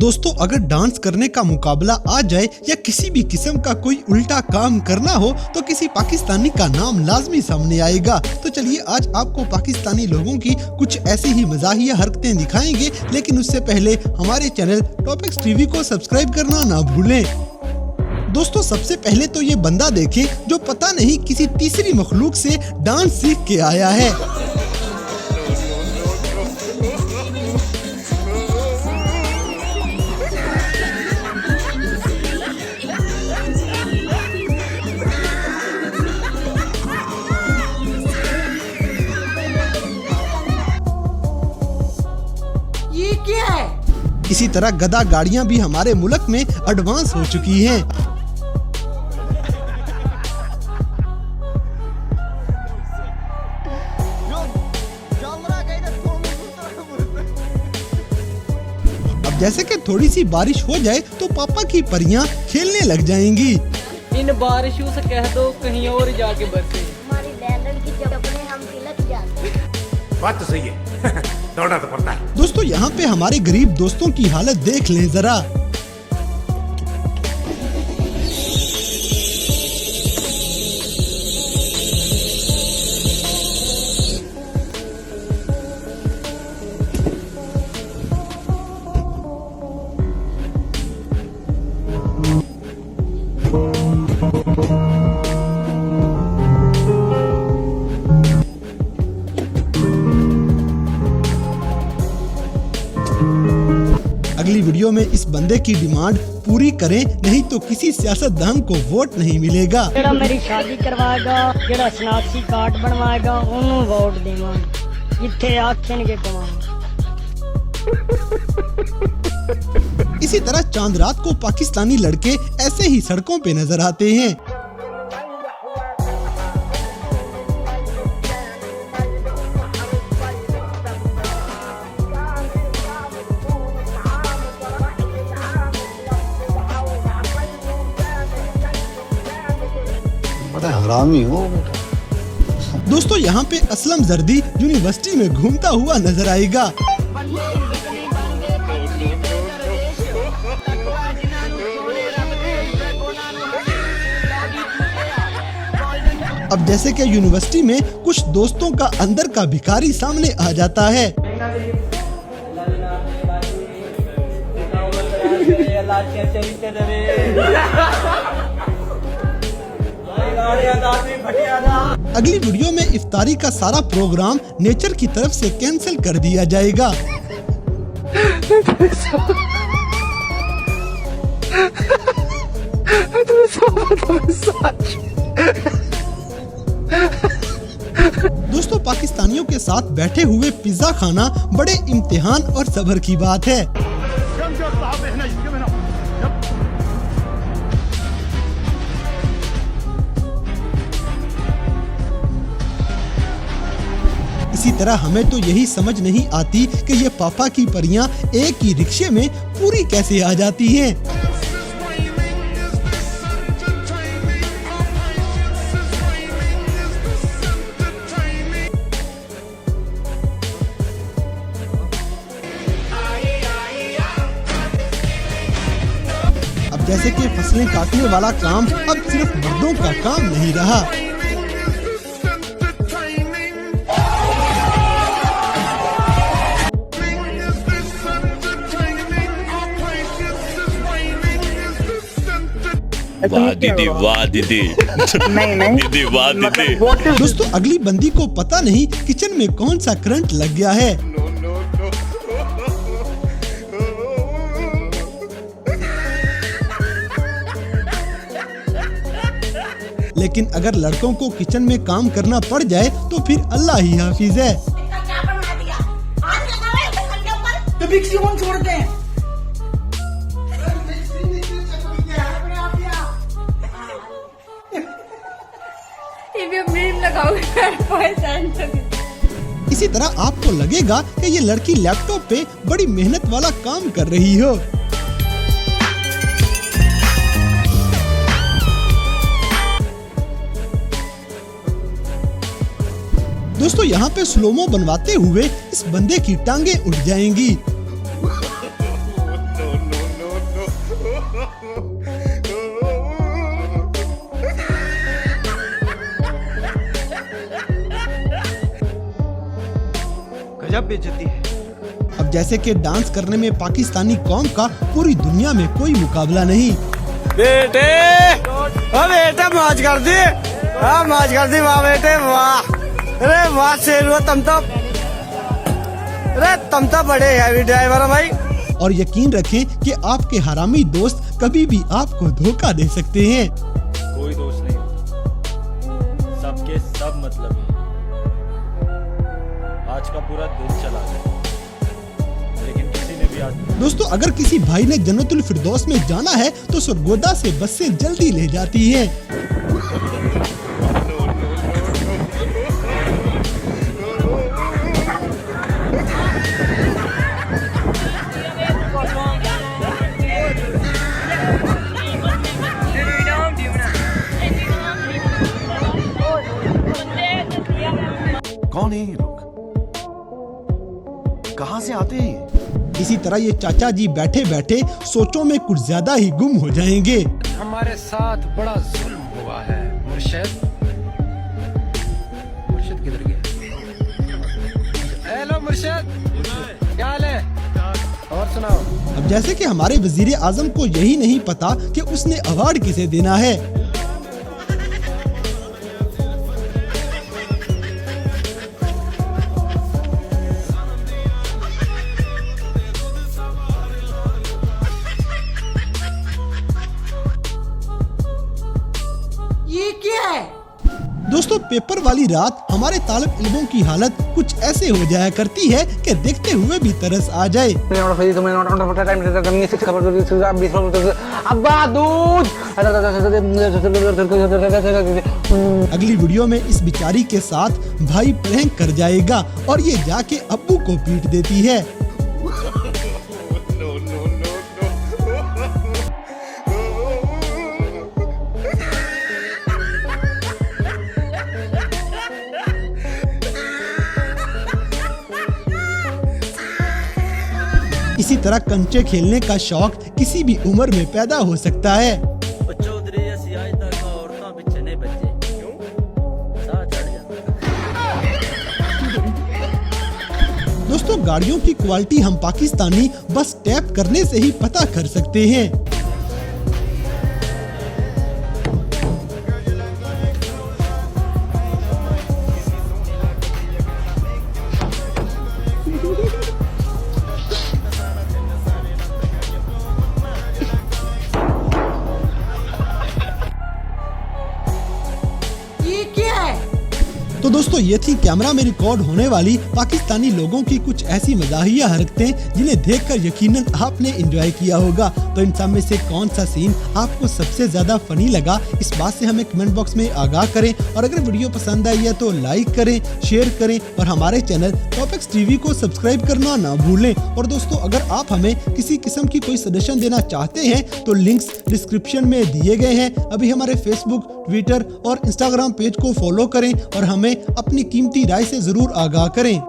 दोस्तों अगर डांस करने का मुकाबला आ जाए या किसी भी किस्म का कोई उल्टा काम करना हो तो किसी पाकिस्तानी का नाम लाजमी सामने आएगा। तो चलिए आज आपको पाकिस्तानी लोगों की कुछ ऐसी ही मज़ाहिया हरकतें दिखाएंगे, लेकिन उससे पहले हमारे चैनल टॉपिक्स टीवी को सब्सक्राइब करना ना भूलें। दोस्तों सबसे पहले तो ये बंदा देखें जो पता नहीं किसी तीसरी मखलूक से डांस सीख के आया है। ये क्या है? इसी तरह गधा गाड़ियां भी हमारे मुल्क में एडवांस हो चुकी हैं। अब जैसे कि थोड़ी सी बारिश हो जाए तो पापा की परियां खेलने लग जाएंगी। इन बारिशों से कह दो कहीं और जाके बरसे। हमारी लैंडन की चपने हम तिलक जाते। बात तो सही है। दौड़ना तो पड़ता है। दोस्तों यहाँ पे हमारे गरीब दोस्तों की हालत देख लें जरा। अगली वीडियो में इस बंदे की डिमांड पूरी करें, नहीं तो किसी सियासतदान को वोट नहीं मिलेगा। जेड़ा मेरी शादी करवाएगा, जेड़ा शनाख्ती कार्ड बनवाएगा उन्होंने वोट देवांगे। इत्थे आखेंगे कमांगे। इसी तरह चांद रात को पाकिस्तानी लड़के ऐसे ही सड़कों पे नजर आते हैं। हरामी हो। दोस्तों यहाँ पे असलम जर्दी यूनिवर्सिटी में घूमता हुआ नजर आएगा। अब जैसे कि यूनिवर्सिटी में कुछ दोस्तों का अंदर का भिखारी सामने आ जाता है। अगली वीडियो में इफ्तारी का सारा प्रोग्राम नेचर की तरफ से कैंसिल कर दिया जाएगा। दोस्तों पाकिस्तानियों के साथ बैठे हुए पिज्जा खाना बड़े इम्तिहान और सब्र की बात है। इसी तरह हमें तो यही समझ नहीं आती कि ये पापा की परियां एक ही रिक्शे में पूरी कैसे आ जाती हैं। अब जैसे कि फसलें काटने वाला काम अब सिर्फ मर्दों का काम नहीं रहा। वाह दीदी, वाह दीदी। दीदी वाह दीदी। दोस्तों अगली बंदी को पता नहीं किचन में कौन सा करंट लग गया है। लेकिन अगर लड़कों को किचन में काम करना पड़ जाए तो फिर अल्लाह ही हाफिज है। तो मिक्सी कौन छोड़ते हैं? इसी तरह आपको लगेगा कि ये लड़की लैपटॉप पे बड़ी मेहनत वाला काम कर रही हो। दोस्तों यहाँ पे स्लोमो बनवाते हुए इस बंदे की टांगे उठ जाएंगी। बेइज्जती है। अब जैसे कि डांस करने में पाकिस्तानी कौम का पूरी दुनिया में कोई मुकाबला नहीं। बेटे ओ बेटे मौज कर दी, मौज कर दी, वाह बेटे वाह, अरे वाह शेर तुम तो बड़े हैवी ड्राइवर हो भाई। और यकीन रखें कि आपके हरामी दोस्त कभी भी आपको धोखा दे सकते हैं। कोई दोस्त नहीं होता, सबके सब मतलब है। आज का पूरा दिन चला गया, लेकिन किसी ने भी आज दोस्तों अगर किसी भाई ने जन्नतुल फिरदौस में जाना है तो सरगोदा से बसें जल्दी ले जाती हैं। कौन है ये लोग? कहाँ से आते हैं ये? इसी तरह ये चाचा जी बैठे बैठे सोचों में कुछ ज्यादा ही गुम हो जाएंगे। हमारे साथ बड़ा जुल्म हुआ है मुर्शिद। मुर्शिद किधर गया? हेलो मुर्शिद, क्या हाल है? और सुनाओ। अब जैसे कि हमारे वजीर आजम को यही नहीं पता कि उसने अवार्ड किसे देना है। ये क्या है? दोस्तों पेपर वाली रात हमारे तालिब इल्मों की हालत कुछ ऐसे हो जाया करती है कि देखते हुए भी तरस आ जाए। अगली वीडियो में इस बिचारी के साथ भाई प्रैंक कर जाएगा और ये जाके अब्बू को पीट देती है। इसी तरह कंचे खेलने का शौक किसी भी उम्र में पैदा हो सकता है। दोस्तों गाड़ियों की क्वालिटी हम पाकिस्तानी बस टैप करने से ही पता कर सकते हैं। तो दोस्तों ये थी कैमरा में रिकॉर्ड होने वाली पाकिस्तानी लोगों की कुछ ऐसी मजाहिया हरकतें जिन्हें देखकर यकीनन आपने एंजॉय किया होगा। तो इन सब में से कौन सा सीन आपको सबसे ज्यादा फनी लगा, इस बात से हमें कमेंट बॉक्स में आगाह करें। और अगर वीडियो पसंद आई है तो लाइक करें, शेयर करें और हमारे चैनल टॉपिक्स टीवी को सब्सक्राइब करना ना भूलें। और दोस्तों अगर आप हमें किसी किस्म की कोई सजेशन देना चाहते हैं तो लिंक्स डिस्क्रिप्शन में दिए गए हैं। अभी हमारे फेसबुक, ट्विटर और इंस्टाग्राम पेज को फॉलो करें और हमें अपनी कीमती राय से जरूर आगाह करें।